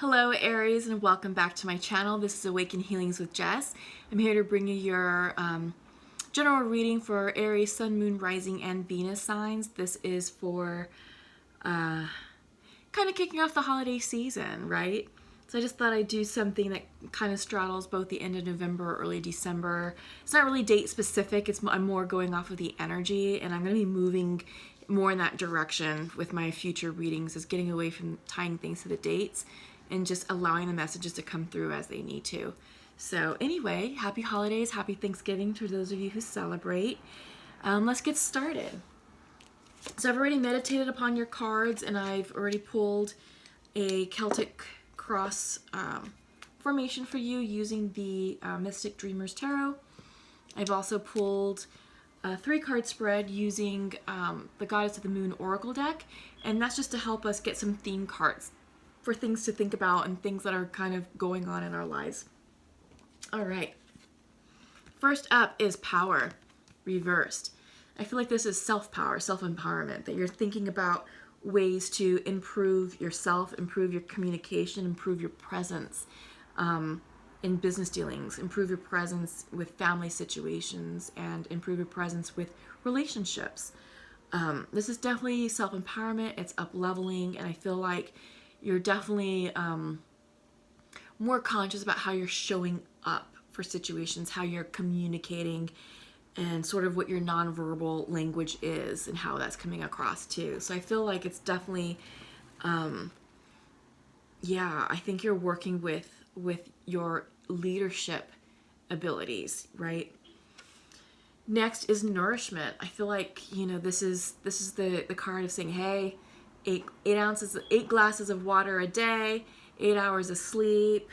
Hello Aries, and welcome back to my channel. This is Awaken Healings with Jess. I'm here to bring you your general reading for Aries, Sun, Moon, Rising, and Venus signs. This is for kind of kicking off the holiday season, right? So I just thought I'd do something that kind of straddles both the end of November, early December. It's not really date specific. I'm more going off of the energy, and I'm going to be moving more in that direction with my future readings, is getting away from tying things to the dates and just allowing the messages to come through as they need to. So anyway, happy holidays, happy Thanksgiving to those of you who celebrate. Let's get started. So I've already meditated upon your cards, and I've already pulled a Celtic cross formation for you using the Mystic Dreamers Tarot. I've also pulled a 3-card spread using the Goddess of the Moon Oracle deck, and that's just to help us get some theme cards for things to think about and things that are kind of going on in our lives. All right. First up is power reversed. I feel like this is self-power, self-empowerment, that you're thinking about ways to improve yourself, improve your communication, improve your presence in business dealings, improve your presence with family situations, and improve your presence with relationships. This is definitely self-empowerment. It's up-leveling, and I feel like you're definitely more conscious about how you're showing up for situations, how you're communicating, and sort of what your nonverbal language is and how that's coming across too. So I feel like it's definitely, I think you're working with your leadership abilities, right? Next is nourishment. I feel like, this is the card of saying, hey, 8 glasses of water a day, 8 hours of sleep,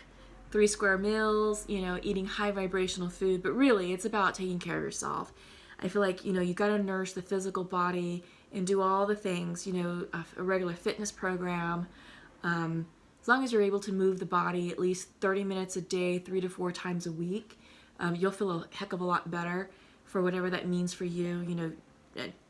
3 square meals, eating high vibrational food. But really, it's about taking care of yourself. I feel like, you got to nourish the physical body and do all the things, a regular fitness program. As long as you're able to move the body at least 30 minutes a day, 3 to 4 times a week, you'll feel a heck of a lot better for whatever that means for you.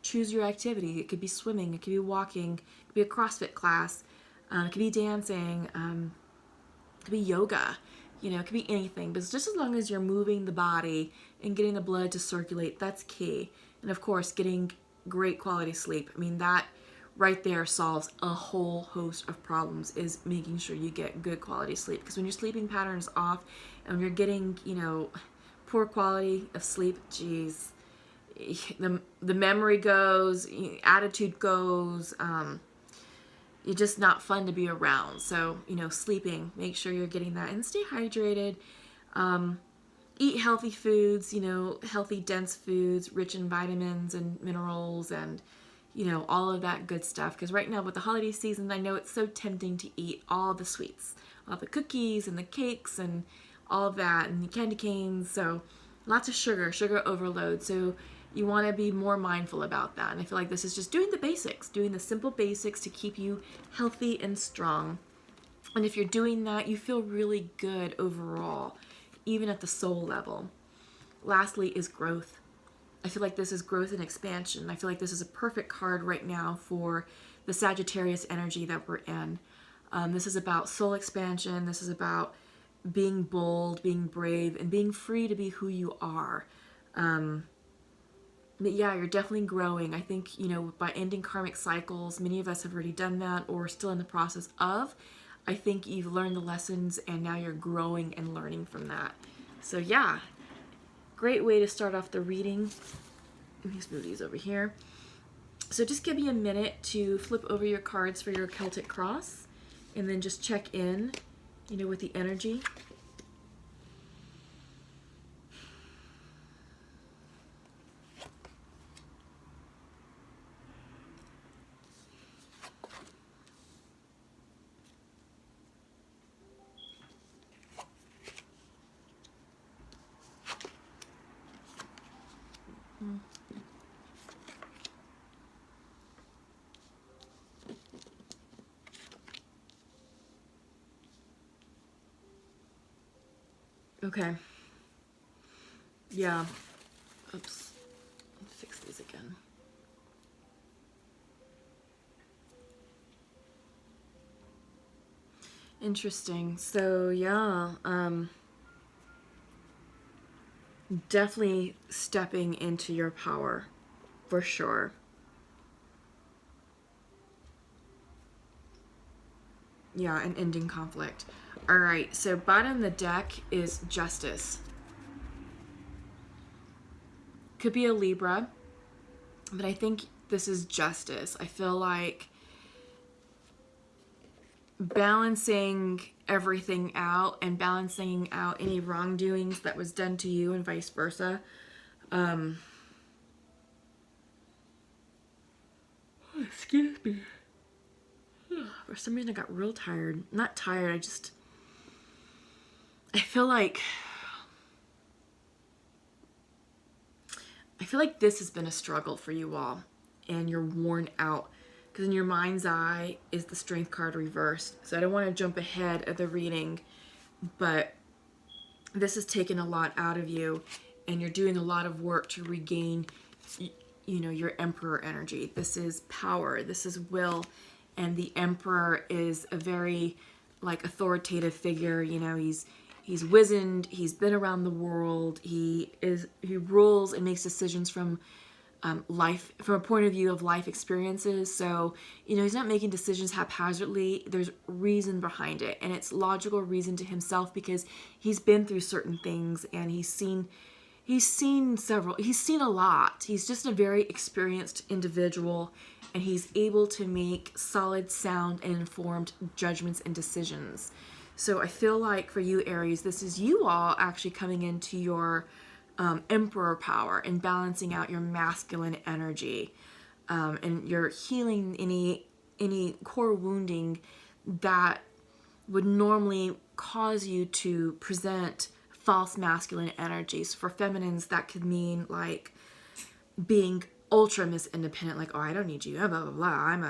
Choose your activity. It could be swimming, it could be walking, it could be a CrossFit class, it could be dancing, it could be yoga, it could be anything. But just as long as you're moving the body and getting the blood to circulate, that's key. And of course, getting great quality sleep. I mean, that right there solves a whole host of problems, is making sure you get good quality sleep. Because when your sleeping pattern is off and when you're getting, poor quality of sleep, geez, the memory goes, attitude goes, you're just not fun to be around. So, sleeping, make sure you're getting that, and stay hydrated. Eat healthy foods, healthy dense foods, rich in vitamins and minerals and, all of that good stuff. Because right now with the holiday season, I know it's so tempting to eat all the sweets, all the cookies and the cakes and all of that, and the candy canes. So lots of sugar overload. So you want to be more mindful about that. And I feel like this is just doing the basics, doing the simple basics to keep you healthy and strong. And if you're doing that, you feel really good overall, even at the soul level. Lastly is growth. I feel like this is growth and expansion. I feel like this is a perfect card right now for the Sagittarius energy that we're in. This is about soul expansion. This is about being bold, being brave, and being free to be who you are. But yeah, you're definitely growing. I think, by ending karmic cycles, many of us have already done that or still in the process of. I think you've learned the lessons and now you're growing and learning from that. So yeah, great way to start off the reading. Let me just move these over here. So just give me a minute to flip over your cards for your Celtic cross and then just check in, with the energy. Okay. Yeah. Oops. Let's fix these again. Interesting. So yeah, definitely stepping into your power, for sure. Yeah, and ending conflict. All right, so bottom of the deck is justice. Could be a Libra, but I think this is justice. I feel like balancing everything out and balancing out any wrongdoings that was done to you and vice versa. Excuse me. For some reason, I got real tired. Not tired, I feel like this has been a struggle for you all, and you're worn out because in your mind's eye is the Strength card reversed. So I don't want to jump ahead of the reading, but this has taken a lot out of you, and you're doing a lot of work to regain, your Emperor energy. This is power. This is will, and the Emperor is a very authoritative figure. He's wizened. He's been around the world. He rules and makes decisions from life, from a point of view of life experiences. So he's not making decisions haphazardly. There's reason behind it, and it's logical reason to himself because he's been through certain things and he's seen a lot. He's just a very experienced individual, and he's able to make solid, sound, and informed judgments and decisions. So I feel like for you, Aries, this is you all actually coming into your Emperor power and balancing out your masculine energy, and you're healing any core wounding that would normally cause you to present false masculine energies. For feminines, that could mean being ultra independent, like, oh, I don't need you, blah blah blah. I'm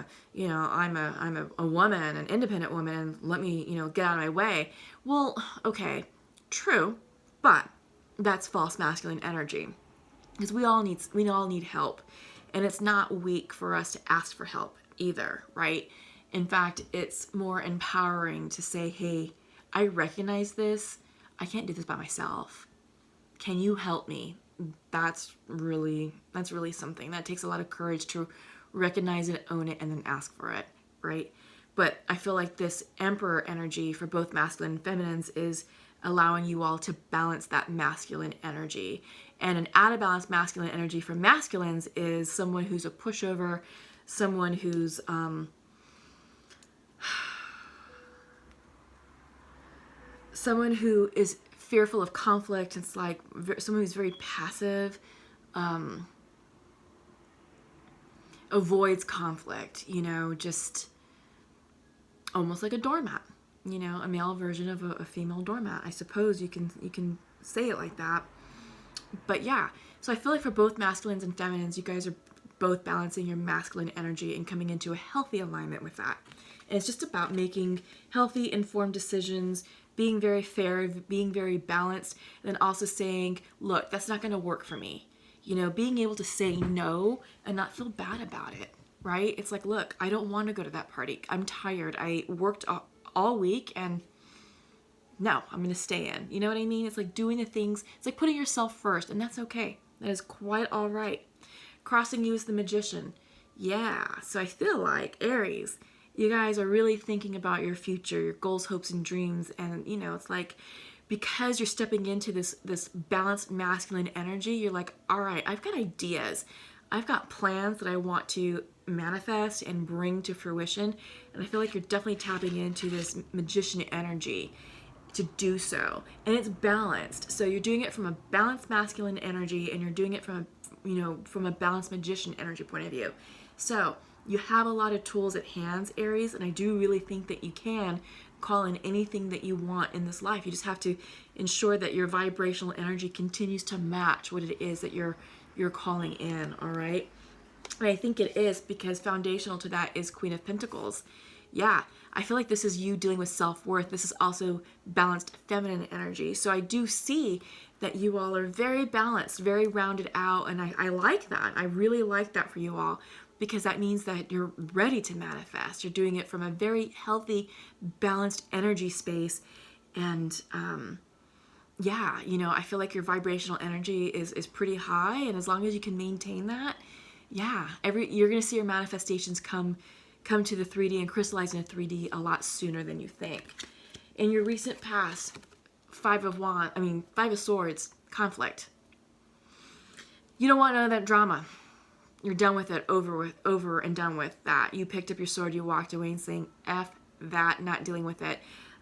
a woman, an independent woman, and let me get out of my way. Well, okay, true, but that's false masculine energy because we all need help, and it's not weak for us to ask for help either, right? In fact, it's more empowering to say, hey, I recognize this. I can't do this by myself. Can you help me? That's really something. That takes a lot of courage to recognize it, own it, and then ask for it, right? But I feel like this Emperor energy for both masculine and feminines is allowing you all to balance that masculine energy. And an out of balance masculine energy for masculines is someone who's a pushover, someone who's someone who is fearful of conflict. It's like someone who's very passive, avoids conflict, just almost like a doormat, a male version of a female doormat. I suppose you can say it like that. But yeah, so I feel like for both masculines and feminines, you guys are both balancing your masculine energy and coming into a healthy alignment with that. And it's just about making healthy, informed decisions, being very fair, being very balanced, and then also saying, look, that's not going to work for me. Being able to say no and not feel bad about it, right? It's like, look, I don't want to go to that party. I'm tired. I worked all week and no, I'm going to stay in. You know what I mean? It's like doing the things, it's like putting yourself first, and that's okay. That is quite all right. Crossing you as the Magician. Yeah, so I feel like, Aries, you guys are really thinking about your future, your goals, hopes, and dreams, and it's like, because you're stepping into this balanced masculine energy, you're like, all right, I've got ideas. I've got plans that I want to manifest and bring to fruition, and I feel like you're definitely tapping into this Magician energy to do so, and it's balanced. So you're doing it from a balanced masculine energy, and you're doing it from a balanced Magician energy point of view. So you have a lot of tools at hand, Aries, and I do really think that you can call in anything that you want in this life. You just have to ensure that your vibrational energy continues to match what it is that you're calling in. All right. And I think it is, because foundational to that is Queen of Pentacles. Yeah, I feel like this is you dealing with self-worth. This is also balanced feminine energy. So I do see that you all are very balanced, very rounded out, and I like that. I really like that for you all. because that means that you're ready to manifest. You're doing it from a very healthy, balanced energy space. And yeah, you know, I feel like your vibrational energy is pretty high. And as long as you can maintain that, yeah, you're going to see your manifestations come to the 3D and crystallize into 3D a lot sooner than you think. In your recent past, Five of Swords, conflict. You don't want none of that drama. You're done with it, over and done with that. You picked up your sword, you walked away and saying, F that, not dealing with it.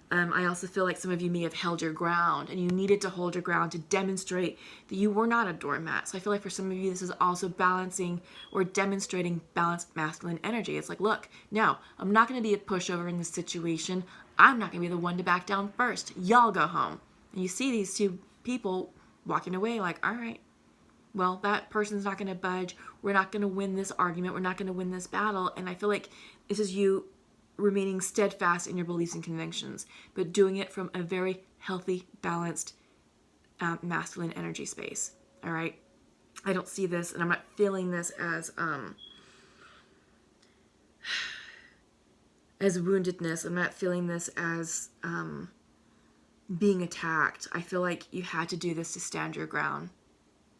I also feel like some of you may have held your ground, and you needed to hold your ground to demonstrate that you were not a doormat. So I feel like for some of you, this is also balancing or demonstrating balanced masculine energy. It's like, look, no, I'm not going to be a pushover in this situation. I'm not going to be the one to back down first. Y'all go home. And you see these two people walking away like, all right, well, that person's not going to budge. We're not going to win this argument. We're not going to win this battle. And I feel like this is you remaining steadfast in your beliefs and convictions, but doing it from a very healthy, balanced, masculine energy space. All right. I don't see this, and I'm not feeling this as woundedness. I'm not feeling this as being attacked. I feel like you had to do this to stand your ground.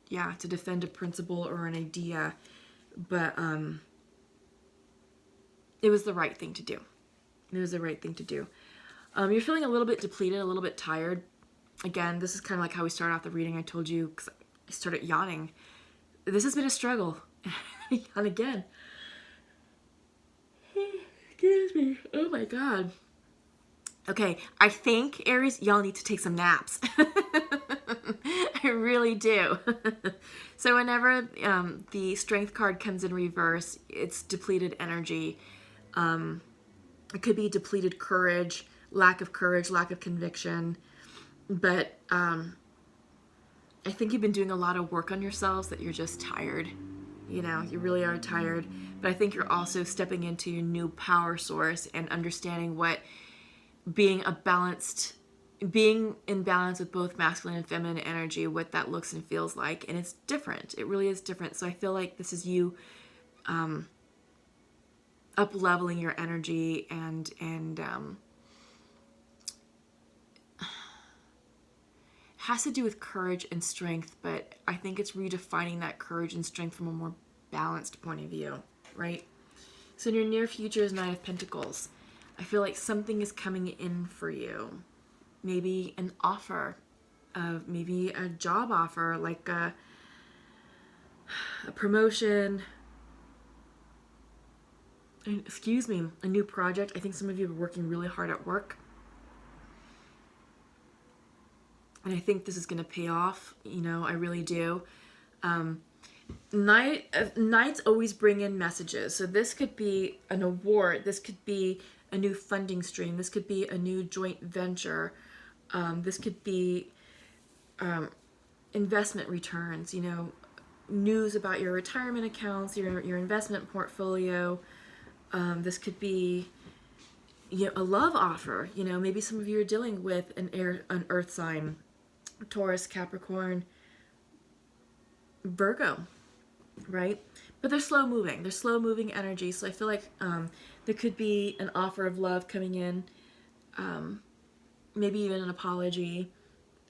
Yeah, to defend a principle or an idea, but it was the right thing to do. It was the right thing to do. You're feeling a little bit depleted, a little bit tired. Again, this is kind of like how we started off the reading. I told you, because I started yawning. This has been a struggle. Yawn again. Excuse me. Oh my God. Okay, I think, Aries, y'all need to take some naps. I really do. So whenever the strength card comes in reverse, it's depleted energy. It could be depleted courage, lack of conviction. But I think you've been doing a lot of work on yourselves that you're just tired. You know, you really are tired. But I think you're also stepping into your new power source and understanding what being in balance with both masculine and feminine energy, what that looks and feels like. And it's different. It really is different. So I feel like this is you up leveling your energy and has to do with courage and strength, but I think it's redefining that courage and strength from a more balanced point of view, right? So in your near future is Nine of Pentacles. I feel like something is coming in for you. Maybe an offer, maybe a job offer, like a promotion, a new project. I think some of you are working really hard at work. And I think this is going to pay off. You know, I really do. Nights always bring in messages. So this could be an award. This could be a new funding stream. This could be a new joint venture. This could be investment returns, you know, news about your retirement accounts, your investment portfolio. This could be, you know, a love offer. You know, maybe some of you are dealing with an earth sign, Taurus, Capricorn, Virgo, right? But they're slow moving. They're slow moving energy. So I feel like there could be an offer of love coming in, maybe even an apology.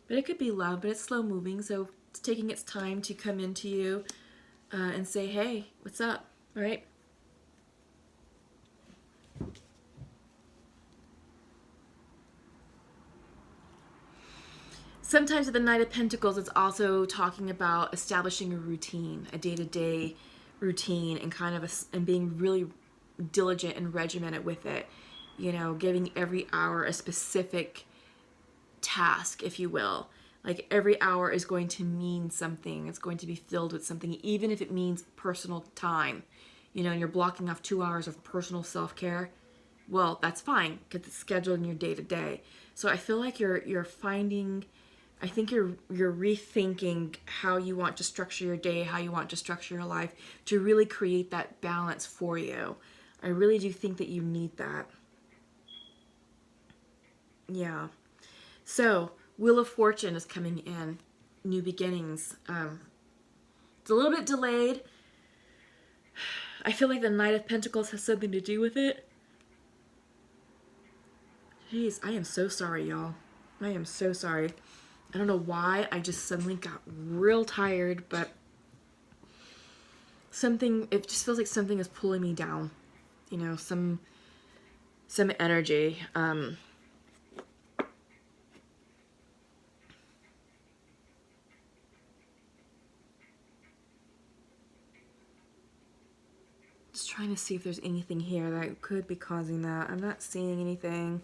But it could be love, but it's slow moving. So it's taking its time to come into you and say, hey, what's up, all right? Sometimes with the Knight of Pentacles, it's also talking about establishing a routine, a day-to-day routine, and kind of and being really diligent and regimented with it. You know, giving every hour a specific task, if you will. Like every hour is going to mean something. It's going to be filled with something, even if it means personal time. You know, and you're blocking off 2 hours of personal self-care. Well, that's fine because it's scheduled in your day-to-day. So I feel like you're finding. I think you're rethinking how you want to structure your day, how you want to structure your life to really create that balance for you. I really do think that you need that. Yeah. So, Wheel of Fortune is coming in. New beginnings. It's a little bit delayed. I feel like the Knight of Pentacles has something to do with it. Jeez, I am so sorry, y'all. I am so sorry. I don't know why I just suddenly got real tired, but it just feels like something is pulling me down. You know, some energy. Just trying to see if there's anything here that could be causing that. I'm not seeing anything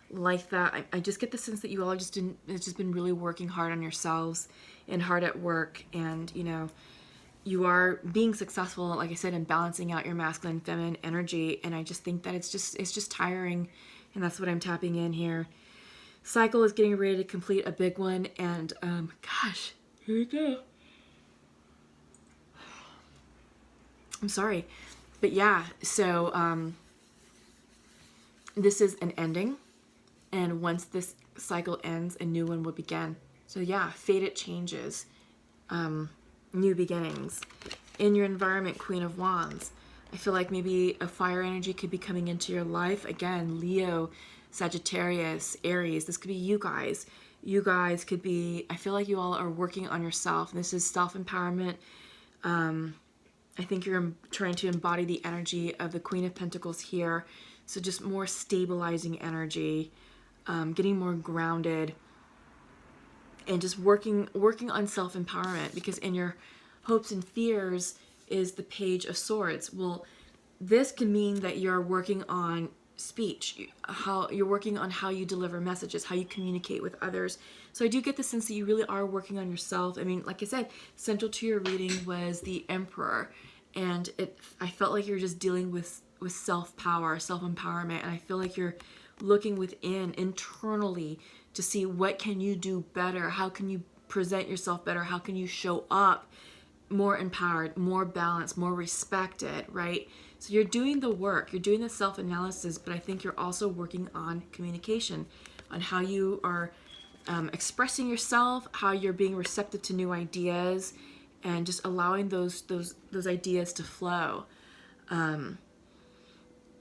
like that. I just get the sense that you all it's just been really working hard on yourselves and hard at work, and you know, you are being successful, like I said, in balancing out your masculine and feminine energy. And I just think that it's just tiring, and that's what I'm tapping in here. Cycle is getting ready to complete a big one, and gosh, here we go. I'm sorry, but yeah. So this is an ending, and once this cycle ends, a new one will begin. So yeah, fated changes. New beginnings. In your environment, Queen of Wands. I feel like maybe a fire energy could be coming into your life. Again, Leo, Sagittarius, Aries. This could be you guys. You guys could be, I feel like you all are working on yourself. This is self-empowerment. I think you're trying to embody the energy of the Queen of Pentacles here. So just more stabilizing energy, getting more grounded, and just working on self-empowerment, because in your hopes and fears is the Page of Swords. Well, this can mean that you're working on speech, how you're working on how you deliver messages, how you communicate with others. So I do get the sense that you really are working on yourself. I mean, like I said, central to your reading was the Emperor, and I felt like you're just dealing with self-power, self-empowerment, and I feel like you're looking within internally to see what can you do better, how can you present yourself better, how can you show up more empowered, more balanced, more respected, right? So you're doing the work, you're doing the self-analysis, but I think you're also working on communication, on how you are expressing yourself, how you're being receptive to new ideas, and just allowing those ideas to flow.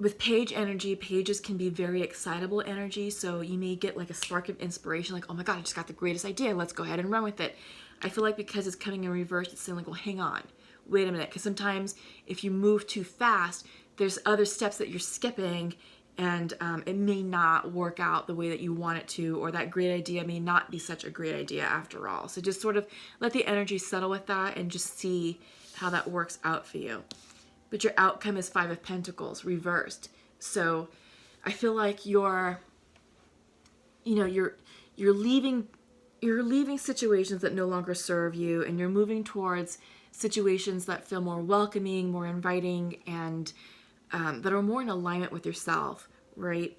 With Page energy, Pages can be very excitable energy, so you may get like a spark of inspiration, like, oh my god, I just got the greatest idea, let's go ahead and run with it. I feel like because it's coming in reverse, it's saying like, well, hang on, wait a minute, because sometimes if you move too fast, there's other steps that you're skipping, and it may not work out the way that you want it to, or that great idea may not be such a great idea after all. So just sort of let the energy settle with that and just see how that works out for you. But your outcome is Five of Pentacles reversed. So I feel like you're leaving situations that no longer serve you, and you're moving towards situations that feel more welcoming, more inviting, and that are more in alignment with yourself, right?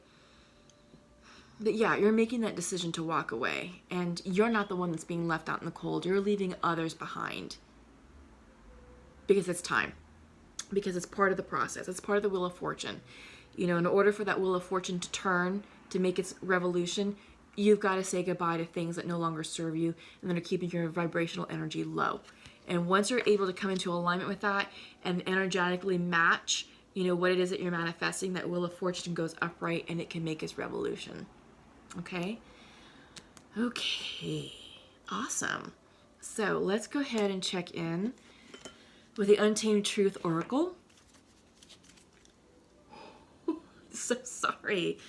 But yeah, you're making that decision to walk away, and you're not the one that's being left out in the cold. You're leaving others behind because it's time. Because it's part of the process. It's part of the Wheel of Fortune. You know, in order for that Wheel of Fortune to turn, to make its revolution, you've got to say goodbye to things that no longer serve you and that are keeping your vibrational energy low. And once you're able to come into alignment with that and energetically match, you know, what it is that you're manifesting, that Wheel of Fortune goes upright and it can make its revolution. Okay? Okay. Awesome. So let's go ahead and check in with the Untamed Truth Oracle. So sorry.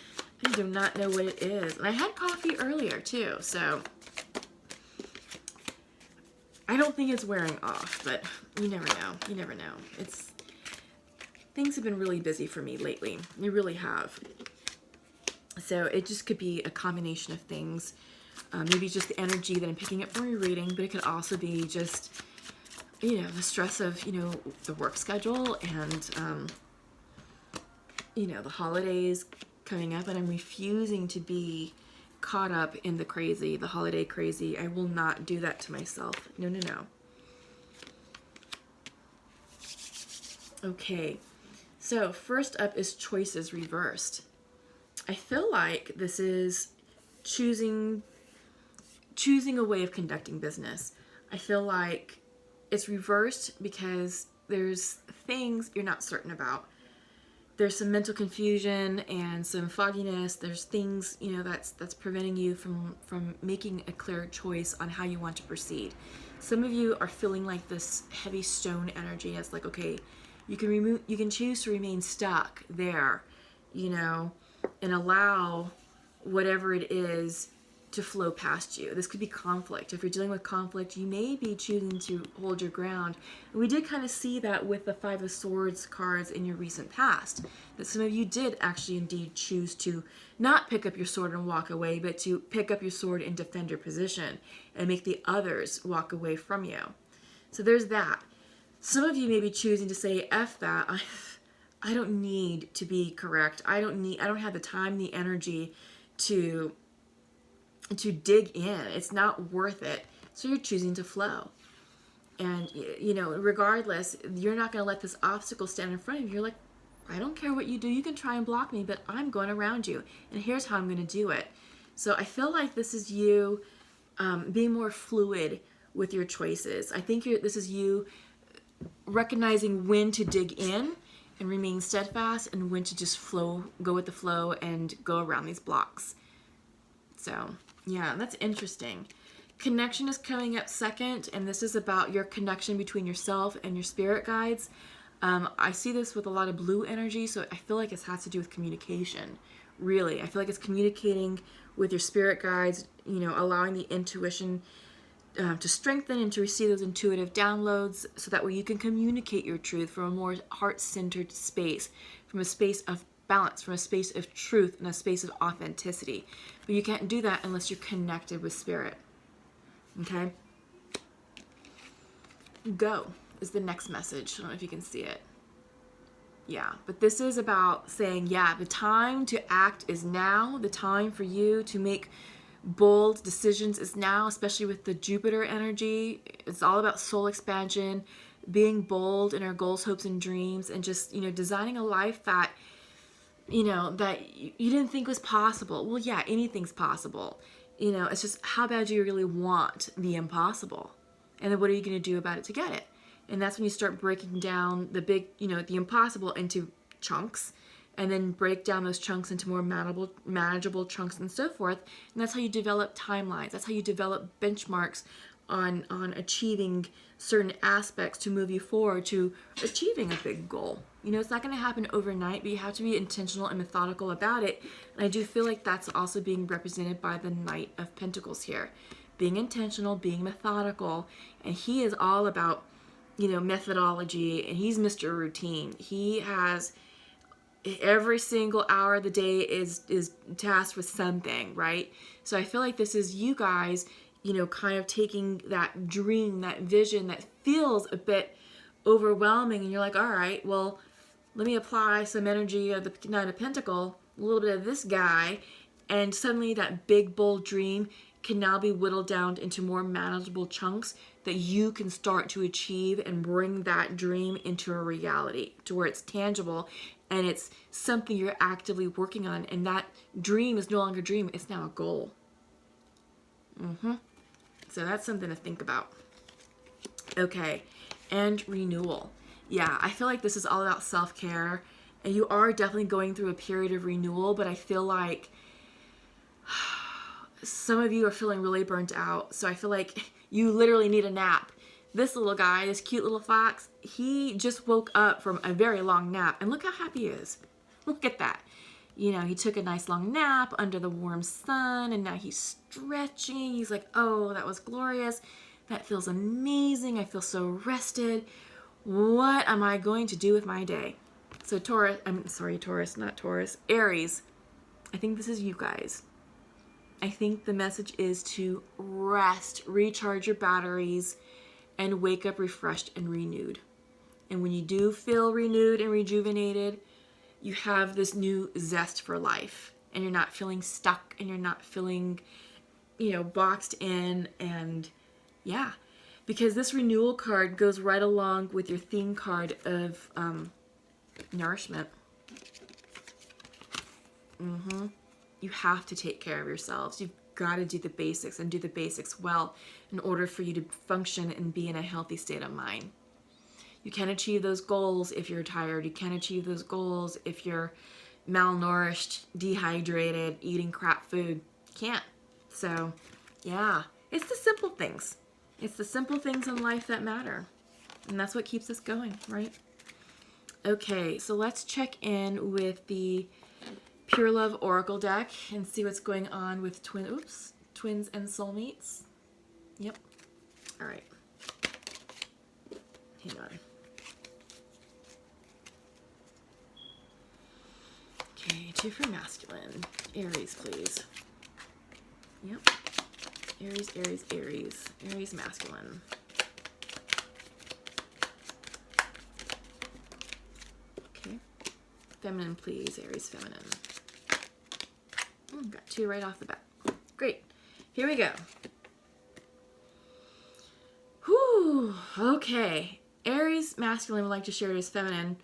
I do not know what it is. And I had coffee earlier too, so I don't think it's wearing off, but you never know. You never know. Things have been really busy for me lately. They really have. So it just could be a combination of things. Maybe just the energy that I'm picking up from your reading, but it could also be just, you know, the stress of, you know, the work schedule and, you know, the holidays coming up, and I'm refusing to be caught up in the crazy, the holiday crazy. I will not do that to myself. No, no, no. Okay, so first up is Choices reversed. I feel like this is choosing a way of conducting business. I feel like it's reversed because there's things you're not certain about. There's some mental confusion and some fogginess. There's things, that's preventing you from making a clear choice on how you want to proceed. Some of you are feeling like this heavy stone energy. It's like, okay, you can choose to remain stuck there, and allow whatever it is to flow past you. This could be conflict. If you're dealing with conflict, you may be choosing to hold your ground. And we did kind of see that with the Five of Swords cards in your recent past, that some of you did actually indeed choose to not pick up your sword and walk away, but to pick up your sword and defend your position and make the others walk away from you. So there's that. Some of you may be choosing to say, F that. I don't need to be correct. I don't have the time, the energy to dig in. It's not worth it. So you're choosing to flow. And, regardless, you're not going to let this obstacle stand in front of you. You're like, I don't care what you do. You can try and block me, but I'm going around you. And here's how I'm going to do it. So I feel like this is you being more fluid with your choices. I think this is you recognizing when to dig in and remain steadfast and when to just go with the flow and go around these blocks. So, yeah, that's interesting. Connection is coming up second, and this is about your connection between yourself and your spirit guides. I see this with a lot of blue energy, so I feel like it has to do with communication, really. I feel like it's communicating with your spirit guides, allowing the intuition to strengthen and to receive those intuitive downloads so that way you can communicate your truth from a more heart-centered space, from a space of balance, from a space of truth and a space of authenticity. But you can't do that unless you're connected with spirit. Okay? Go is the next message. I don't know if you can see it. Yeah, but this is about saying, the time to act is now. The time for you to make bold decisions is now, especially with the Jupiter energy. It's all about soul expansion, being bold in our goals, hopes, and dreams, and just, designing a life that that you didn't think was possible. Well, yeah, anything's possible. It's just how bad do you really want the impossible? And then what are you going to do about it to get it? And that's when you start breaking down the big, the impossible into chunks, and then break down those chunks into more manageable chunks and so forth. And that's how you develop timelines. That's how you develop benchmarks on achieving certain aspects to move you forward to achieving a big goal. It's not going to happen overnight, but you have to be intentional and methodical about it. And I do feel like that's also being represented by the Knight of Pentacles here. Being intentional, being methodical. And he is all about, methodology, and he's Mr. Routine. He has every single hour of the day is tasked with something, right? So I feel like this is you guys, kind of taking that dream, that vision that feels a bit overwhelming, and you're like, all right, well, let me apply some energy of the Knight of Pentacles, a little bit of this guy, and suddenly that big, bold dream can now be whittled down into more manageable chunks that you can start to achieve and bring that dream into a reality to where it's tangible and it's something you're actively working on, and that dream is no longer a dream, it's now a goal. So that's something to think about. Okay, and renewal. Yeah, I feel like this is all about self-care, and you are definitely going through a period of renewal, but I feel like some of you are feeling really burnt out, so I feel like you literally need a nap. This little guy, this cute little fox, he just woke up from a very long nap, and look how happy he is. Look at that. He took a nice long nap under the warm sun, and now he's stretching. He's like, oh, that was glorious. That feels amazing. I feel so rested. What am I going to do with my day? So Aries, I think this is you guys. I think the message is to rest, recharge your batteries, and wake up refreshed and renewed. And when you do feel renewed and rejuvenated, you have this new zest for life, and you're not feeling stuck, and you're not feeling, boxed in, and yeah. Because this renewal card goes right along with your theme card of nourishment. You have to take care of yourselves. You've got to do the basics and do the basics well in order for you to function and be in a healthy state of mind. You can't achieve those goals if you're tired. You can't achieve those goals if you're malnourished, dehydrated, eating crap food. Can't. So, yeah, it's the simple things. It's the simple things in life that matter. And that's what keeps us going, right? Okay, so let's check in with the Pure Love Oracle deck and see what's going on with twins and soulmates. Yep. All right. Hang on. Okay, 2 for masculine. Aries, please. Yep. Aries, Aries, Aries. Aries, masculine. Okay. Feminine, please. Aries, feminine. Got 2 right off the bat. Great. Here we go. Whew. Okay. Aries, masculine would like to share his feminine.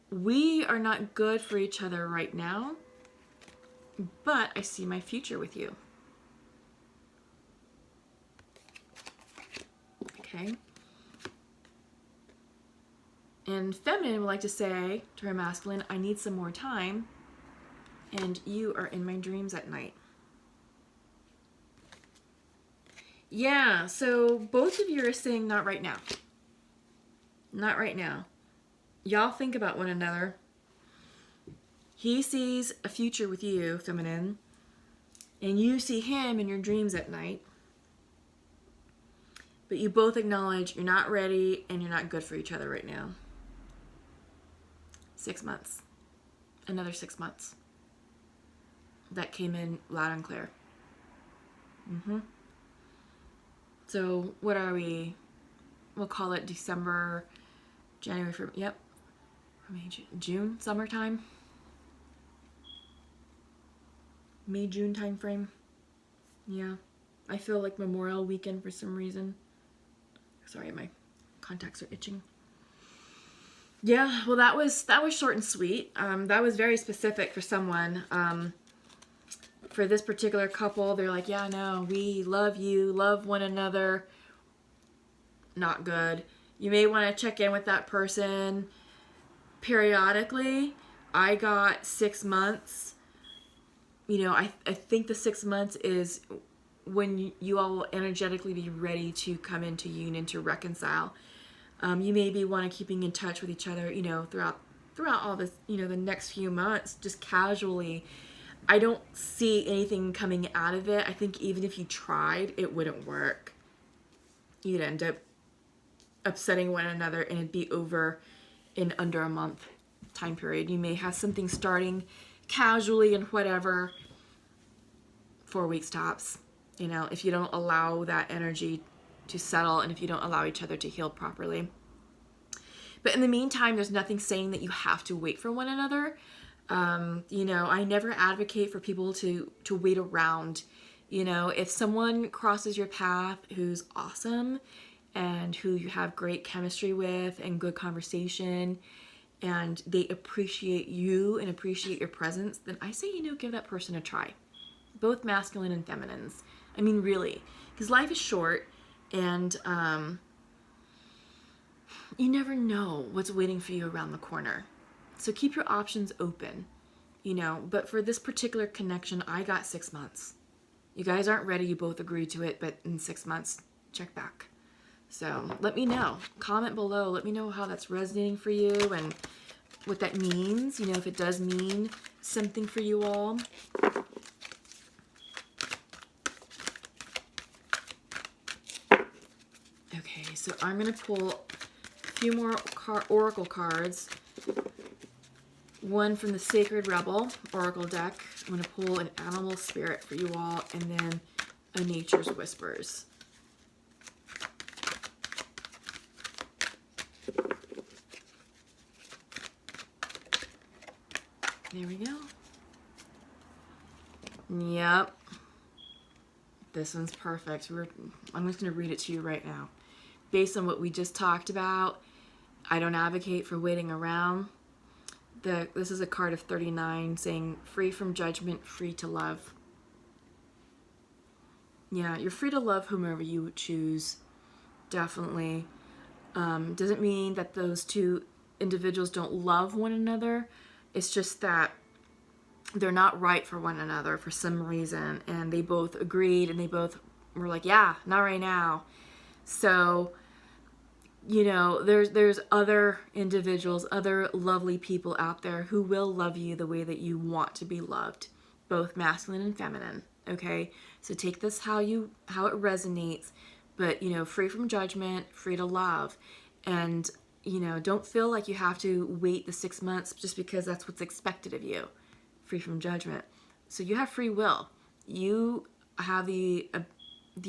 We are not good for each other right now, but I see my future with you. Okay. And feminine would like to say to her masculine, I need some more time, and you are in my dreams at night. Yeah, so both of you are saying not right now. Not right now. Y'all think about one another. He sees a future with you, feminine, and you see him in your dreams at night. But you both acknowledge you're not ready and you're not good for each other right now. 6 months. Another 6 months. That came in loud and clear. So what are we? We'll call it December, January, February. Yep. June, summertime. May, June time frame. Yeah. I feel like Memorial Weekend for some reason. Sorry, my contacts are itching. Yeah, well that was short and sweet. That was very specific for someone. For this particular couple, they're like, yeah, no, we love you, love one another. Not good. You may want to check in with that person periodically. I got 6 months. You know, I think the 6 months is when you all will energetically be ready to come into union, to reconcile. You maybe want to keeping in touch with each other, you know, throughout all this, you know, the next few months, just casually. I don't see anything coming out of it. I think even if you tried, it wouldn't work. You'd end up upsetting one another and it'd be over in under a month time period. You may have something starting casually and whatever, 4 weeks tops, you know, if you don't allow that energy to settle and if you don't allow each other to heal properly. But in the meantime, there's nothing saying that you have to wait for one another. You know, I never advocate for people to wait around. You know, if someone crosses your path who's awesome and who you have great chemistry with and good conversation and they appreciate you and appreciate your presence, then I say, you know, give that person a try. Both masculine and feminines. I mean, really, because life is short and you never know what's waiting for you around the corner. So keep your options open, you know, but for this particular connection, I got 6 months. You guys aren't ready. You both agreed to it, but in 6 months, check back. So let me know. Comment below. Let me know how that's resonating for you and what that means, you know, if it does mean something for you all. Okay, so I'm going to pull a few more oracle cards. One from the Sacred Rebel Oracle deck. I'm going to pull an Animal Spirit for you all, and then a Nature's Whispers. There we go. Yep. This one's perfect. I'm just going to read it to you right now. Based on what we just talked about, I don't advocate for waiting around. This is a card of 39 saying, free from judgment, free to love. Yeah, you're free to love whomever you choose. Definitely. Doesn't mean that those two individuals don't love one another. It's just that they're not right for one another for some reason, and they both agreed, and they both were like, yeah, not right now. So, you know, there's other individuals, other lovely people out there who will love you the way that you want to be loved, both masculine and feminine. Okay, so take this how it resonates, but, you know, free from judgment, free to love. And, you know, don't feel like you have to wait the 6 months just because that's what's expected of you. Free from judgment. So you have free will. You have the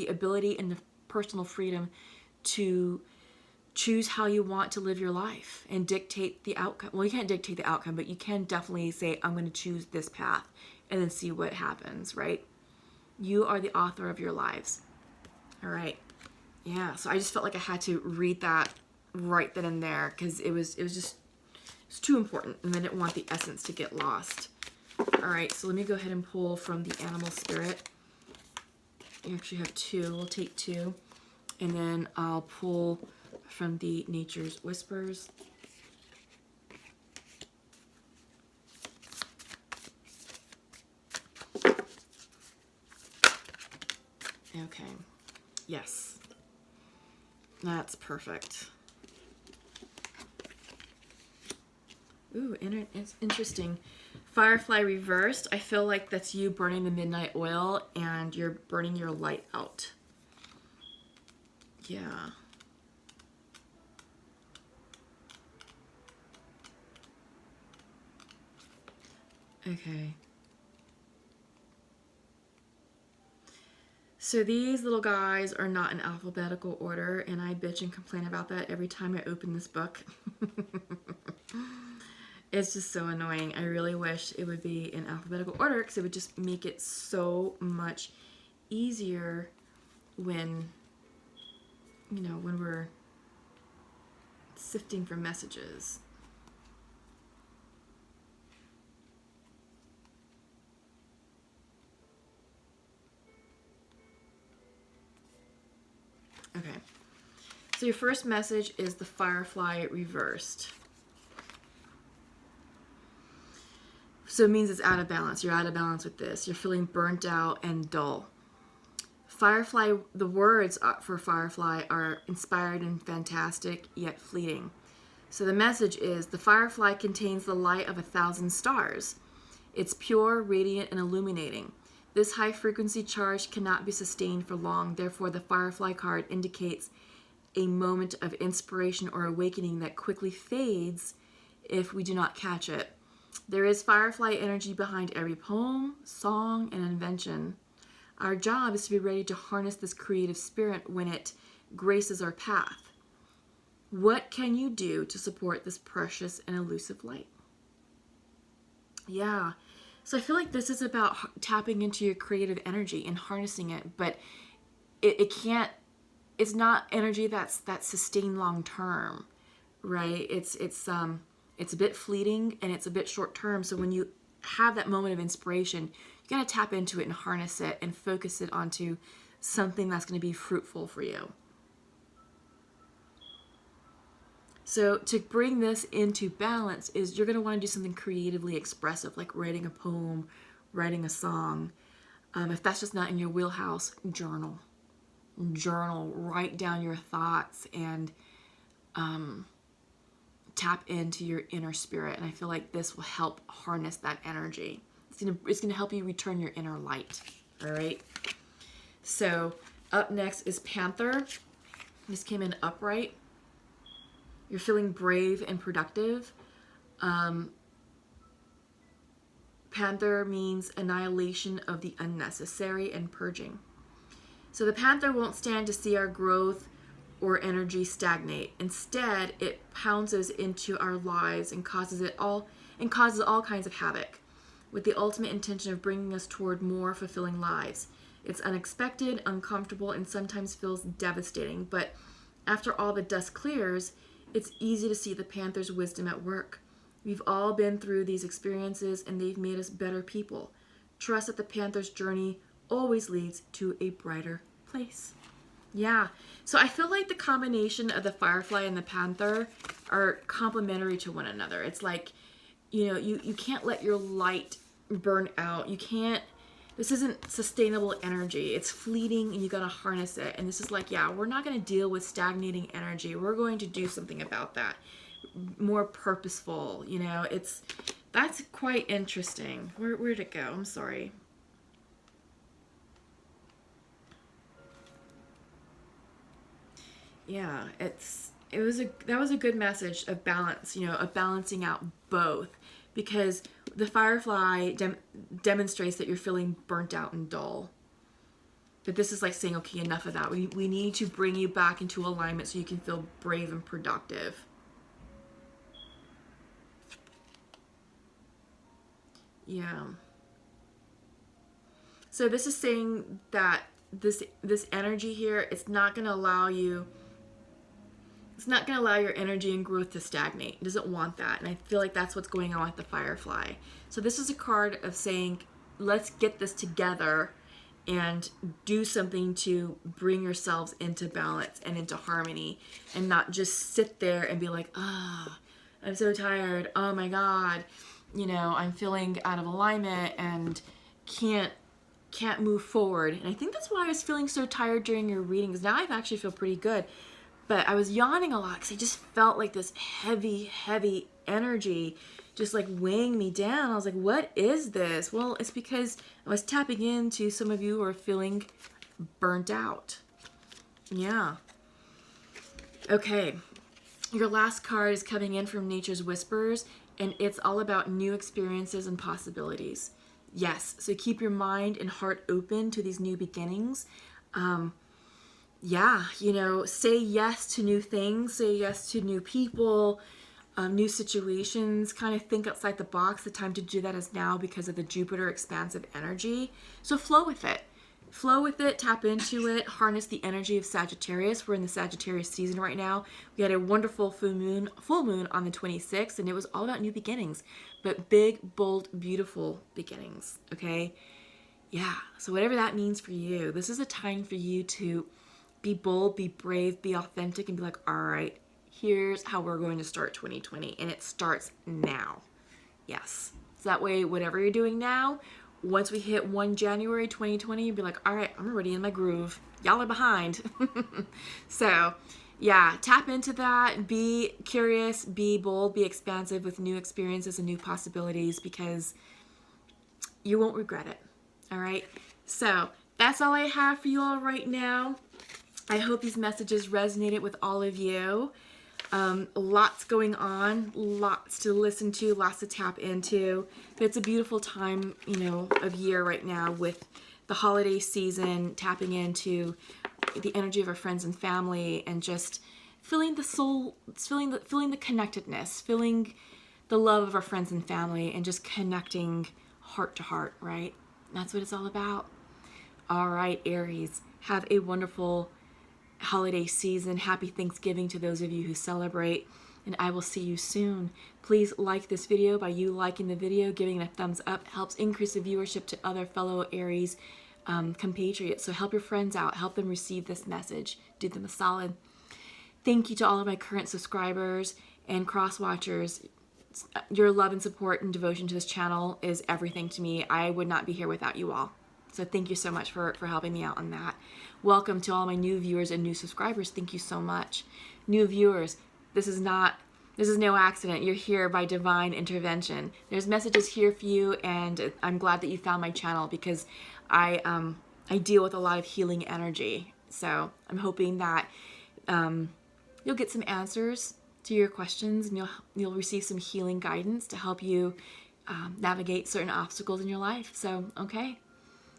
ability and the personal freedom to choose how you want to live your life and dictate the outcome. Well, you can't dictate the outcome, but you can definitely say, I'm going to choose this path and then see what happens, right? You are the author of your lives. All right. Yeah. So I just felt like I had to read that right then and there because it's too important, and I didn't want the essence to get lost. All right. So let me go ahead and pull from the animal spirit. You actually have two. We'll take two, and then I'll pull from the nature's whispers. Okay. Yes. That's perfect. Ooh, it's interesting. Firefly reversed. I feel like that's you burning the midnight oil and you're burning your light out. Yeah. Okay. So these little guys are not in alphabetical order, and I bitch and complain about that every time I open this book. It's just so annoying. I really wish it would be in alphabetical order because it would just make it so much easier when, you know, when we're sifting for messages. Okay. So your first message is the Firefly reversed. So it means it's out of balance. You're out of balance with this. You're feeling burnt out and dull. Firefly, the words for Firefly are inspired and fantastic, yet fleeting. So the message is, the Firefly contains the light of 1,000 stars. It's pure, radiant, and illuminating. This high-frequency charge cannot be sustained for long. Therefore, the Firefly card indicates a moment of inspiration or awakening that quickly fades if we do not catch it. There is Firefly energy behind every poem, song, and invention. Our job is to be ready to harness this creative spirit when it graces our path. What can you do to support this precious and elusive light? Yeah. So I feel like this is about tapping into your creative energy and harnessing it, but it's not energy that's sustained long term, right? It's a bit fleeting and it's a bit short term. So when you have that moment of inspiration, you got to tap into it and harness it and focus it onto something that's going to be fruitful for you. So to bring this into balance is you're going to want to do something creatively expressive, like writing a poem, writing a song. If that's just not in your wheelhouse, journal, write down your thoughts and tap into your inner spirit. And I feel like this will help harness that energy. It's gonna help you return your inner light. All right. So up next is Panther. This came in upright. You're feeling brave and productive. Panther means annihilation of the unnecessary and purging. So the Panther won't stand to see our growth or energy stagnate. Instead, it pounces into our lives and causes all kinds of havoc, with the ultimate intention of bringing us toward more fulfilling lives. It's unexpected, uncomfortable, and sometimes feels devastating, but after all the dust clears, it's easy to see the Panther's wisdom at work. We've all been through these experiences, and they've made us better people. Trust that the Panther's journey always leads to a brighter place. Yeah. So I feel like the combination of the Firefly and the Panther are complementary to one another. It's like, you can't let your light burn out. You can't, this isn't sustainable energy. It's fleeting and you got to harness it. And this is like, yeah, we're not going to deal with stagnating energy. We're going to do something about that. More purposeful, that's quite interesting. Where'd it go? I'm sorry. Yeah, that was a good message of balance, of balancing out both, because the Firefly demonstrates that you're feeling burnt out and dull. But this is like saying, okay, enough of that. We need to bring you back into alignment so you can feel brave and productive. Yeah. So this is saying that this energy here, it's not going to allow your energy and growth to stagnate. It doesn't want that. And I feel like that's what's going on with the Firefly. So this is a card of saying, let's get this together and do something to bring yourselves into balance and into harmony, and not just sit there and be like, I'm so tired. Oh my God. I'm feeling out of alignment and can't move forward. And I think that's why I was feeling so tired during your readings. Now I actually feel pretty good. But I was yawning a lot because I just felt like this heavy, heavy energy just like weighing me down. I was like, what is this? Well, it's because I was tapping into some of you who are feeling burnt out. Yeah. Okay. Your last card is coming in from Nature's Whispers, and it's all about new experiences and possibilities. Yes. So keep your mind and heart open to these new beginnings. Yeah, say yes to new things, say yes to new people, new situations, kind of think outside the box. The time to do that is now because of the Jupiter expansive energy. So flow with it. Flow with it, tap into it, harness the energy of Sagittarius. We're in the Sagittarius season right now. We had a wonderful full moon on the 26th, and it was all about new beginnings, but big, bold, beautiful beginnings, okay? Yeah, so whatever that means for you, this is a time for you to be bold, be brave, be authentic, and be like, all right, here's how we're going to start 2020. And it starts now. Yes. So that way, whatever you're doing now, once we hit 1 January 2020, you'll be like, all right, I'm already in my groove. Y'all are behind. So, yeah, tap into that. Be curious, be bold, be expansive with new experiences and new possibilities, because you won't regret it. All right. So that's all I have for you all right now. I hope these messages resonated with all of you. Lots going on, lots to listen to, lots to tap into. But it's a beautiful time, of year right now with the holiday season, tapping into the energy of our friends and family, and just feeling the soul, feeling the connectedness, feeling the love of our friends and family, and just connecting heart to heart, right? That's what it's all about. All right, Aries, have a wonderful holiday season. Happy Thanksgiving to those of you who celebrate, and I will see you soon. Please like this video. By you liking the video, giving it a thumbs up helps increase the viewership to other fellow Aries compatriots. So help your friends out, help them receive this message, do them a solid. Thank you to all of my current subscribers and cross watchers. Your love and support and devotion to this channel is everything to me. I would not be here without you all. So thank you so much for helping me out on that. Welcome to all my new viewers and new subscribers. Thank you so much. New viewers, this is no accident. You're here by divine intervention. There's messages here for you, and I'm glad that you found my channel, because I deal with a lot of healing energy. So I'm hoping that you'll get some answers to your questions, and you'll receive some healing guidance to help you navigate certain obstacles in your life. So, okay.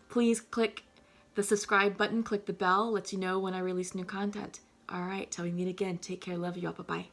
Please click the subscribe button, click the bell, lets you know when I release new content. All right, till we meet again. Take care. Love you all. Bye-bye.